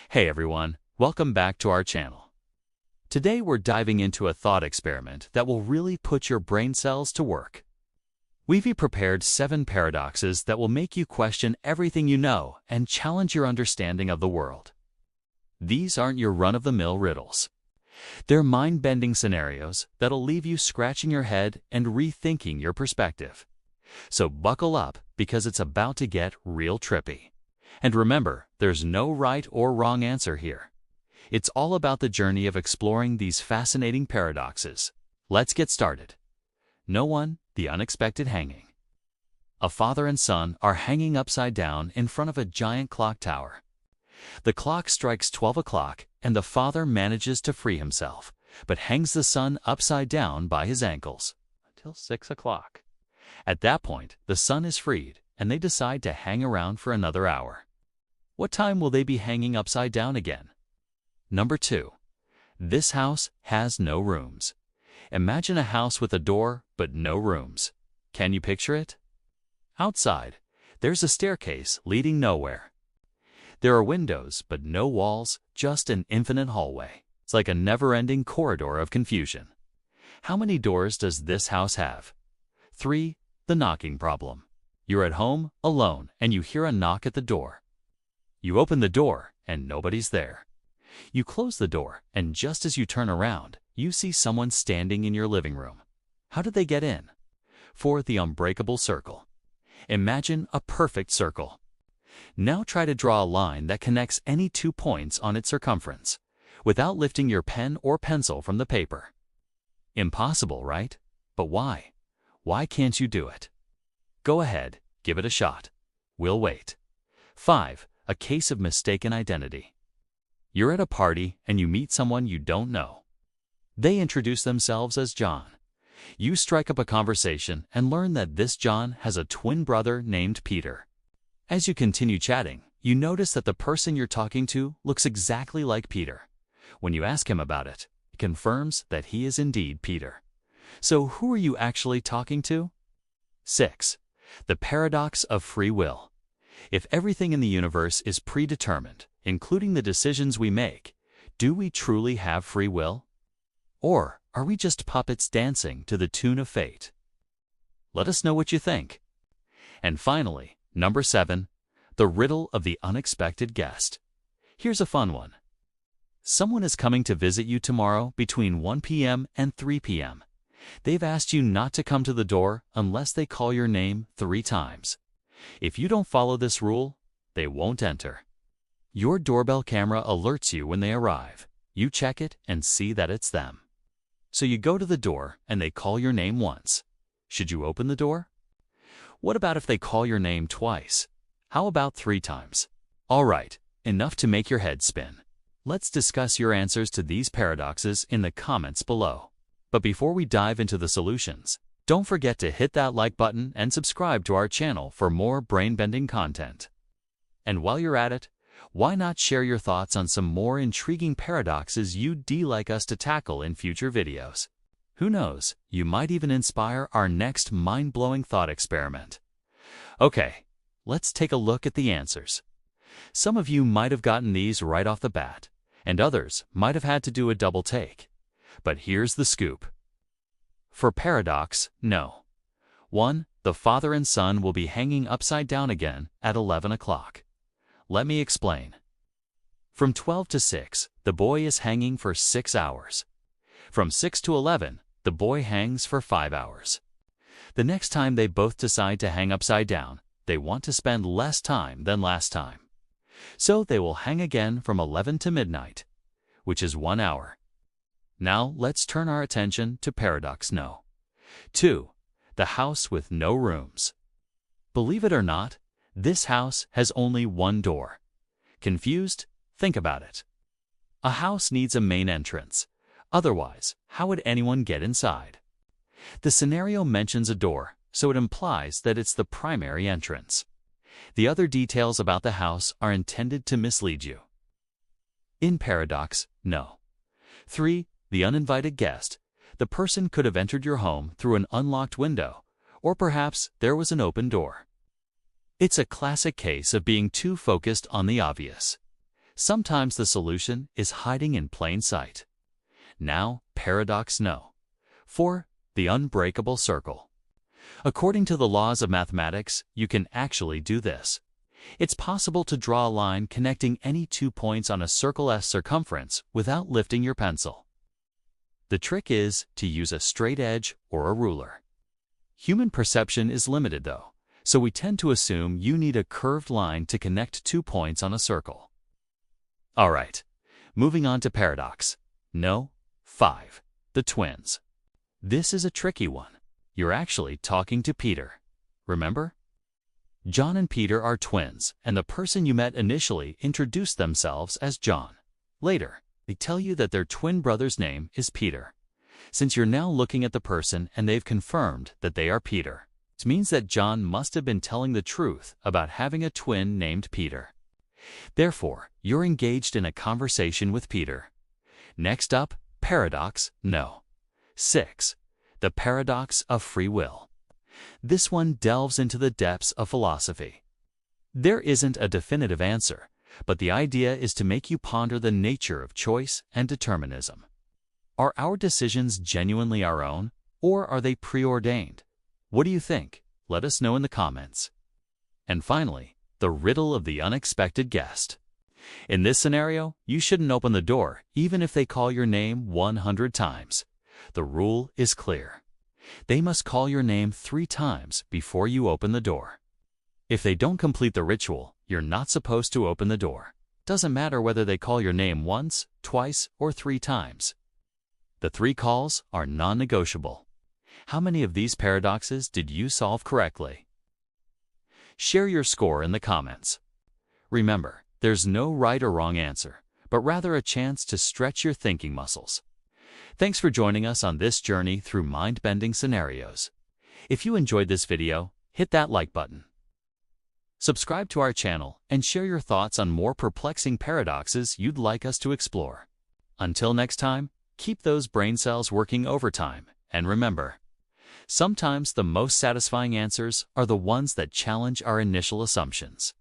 Hey everyone, welcome back to our channel. Today we're diving into a thought experiment that will really put your brain cells to work. We've prepared 7 paradoxes that will make you question everything you know and challenge your understanding of the world. These aren't your run-of-the-mill riddles. They're mind-bending scenarios that'll leave you scratching your head and rethinking your perspective. So buckle up because it's about to get real trippy. And remember, there's no right or wrong answer here. It's all about the journey of exploring these fascinating paradoxes. Let's get started. No one, the unexpected hanging. A father and son are hanging upside down in front of a giant clock tower. The clock strikes 12 o'clock and the father manages to free himself, but hangs the son upside down by his ankles until 6 o'clock. At that point, the son is freed and they decide to hang around for another hour. What time will they be hanging upside down again? Number 2. This house has no rooms. Imagine a house with a door but no rooms. Can you picture it? Outside, there's a staircase leading nowhere. There are windows but no walls, just an infinite hallway. It's like a never-ending corridor of confusion. How many doors does this house have? 3. The knocking problem. You're at home, alone, and you hear a knock at the door. You open the door, and nobody's there. You close the door, and just as you turn around, you see someone standing in your living room. How did they get in? 4. The unbreakable circle. Imagine a perfect circle. Now try to draw a line that connects any 2 points on its circumference, without lifting your pen or pencil from the paper. Impossible, right? But why? Why can't you do it? Go ahead, give it a shot. We'll wait. 5. A case of mistaken identity. You're at a party and you meet someone you don't know. They introduce themselves as John. You strike up a conversation and learn that this John has a twin brother named Peter. As you continue chatting, you notice that the person you're talking to looks exactly like Peter. When you ask him about it, he confirms that he is indeed Peter. So who are you actually talking to? 6. The paradox of free will. If everything in the universe is predetermined, including the decisions we make, do we truly have free will? Or are we just puppets dancing to the tune of fate? Let us know what you think. And finally, number 7, the riddle of the unexpected guest. Here's a fun one. Someone is coming to visit you tomorrow between 1 p.m. and 3 p.m. They've asked you not to come to the door unless they call your name 3 times. If you don't follow this rule, they won't enter. Your doorbell camera alerts you when they arrive. You check it and see that it's them. So you go to the door and they call your name once. Should you open the door? What about if they call your name twice? How about 3 times? All right, enough to make your head spin. Let's discuss your answers to these paradoxes in the comments below. But before we dive into the solutions, don't forget to hit that like button and subscribe to our channel for more brain-bending content. And while you're at it, why not share your thoughts on some more intriguing paradoxes you'd like us to tackle in future videos? Who knows, you might even inspire our next mind-blowing thought experiment. Okay, let's take a look at the answers. Some of you might have gotten these right off the bat, and others might have had to do a double take. But here's the scoop. For paradox, no. 1. The father and son will be hanging upside down again at 11 o'clock. Let me explain. From 12 to 6, the boy is hanging for 6 hours. From 6 to 11, the boy hangs for 5 hours. The next time they both decide to hang upside down, they want to spend less time than last time. So they will hang again from 11 to midnight, which is 1 hour. Now let's turn our attention to paradox no. 2. The house with no rooms. Believe it or not, this house has only 1 door. Confused? Think about it. A house needs a main entrance. Otherwise, how would anyone get inside? The scenario mentions a door, so it implies that it's the primary entrance. The other details about the house are intended to mislead you. In paradox, no. 3. The uninvited guest. The person could have entered your home through an unlocked window, or perhaps there was an open door. It's a classic case of being too focused on the obvious. Sometimes the solution is hiding in plain sight. Now, paradox no. 4. The unbreakable circle. According to the laws of mathematics, you can actually do this. It's possible to draw a line connecting any 2 points on a circle S circumference without lifting your pencil. The trick is to use a straight edge or a ruler. Human perception is limited though, so we tend to assume you need a curved line to connect 2 points on a circle. Alright, moving on to paradox. No. 5. The twins. This is a tricky one. You're actually talking to Peter. Remember? John and Peter are twins, and the person you met initially introduced themselves as John. Later, they tell you that their twin brother's name is Peter. Since you're now looking at the person and they've confirmed that they are Peter, it means that John must have been telling the truth about having a twin named Peter. Therefore, you're engaged in a conversation with Peter. Next up, paradox no. 6. The paradox of free will. This one delves into the depths of philosophy. There isn't a definitive answer, but the idea is to make you ponder the nature of choice and determinism. Are our decisions genuinely our own, or are they preordained? What do you think? Let us know in the comments. And finally, the riddle of the unexpected guest. In this scenario, you shouldn't open the door, even if they call your name 100 times. The rule is clear. They must call your name 3 times before you open the door. If they don't complete the ritual, you're not supposed to open the door. Doesn't matter whether they call your name once, twice, or 3 times. The 3 calls are non-negotiable. How many of these paradoxes did you solve correctly? Share your score in the comments. Remember, there's no right or wrong answer, but rather a chance to stretch your thinking muscles. Thanks for joining us on this journey through mind-bending scenarios. If you enjoyed this video, hit that like button. Subscribe to our channel and share your thoughts on more perplexing paradoxes you'd like us to explore. Until next time, keep those brain cells working overtime, and remember, sometimes the most satisfying answers are the ones that challenge our initial assumptions.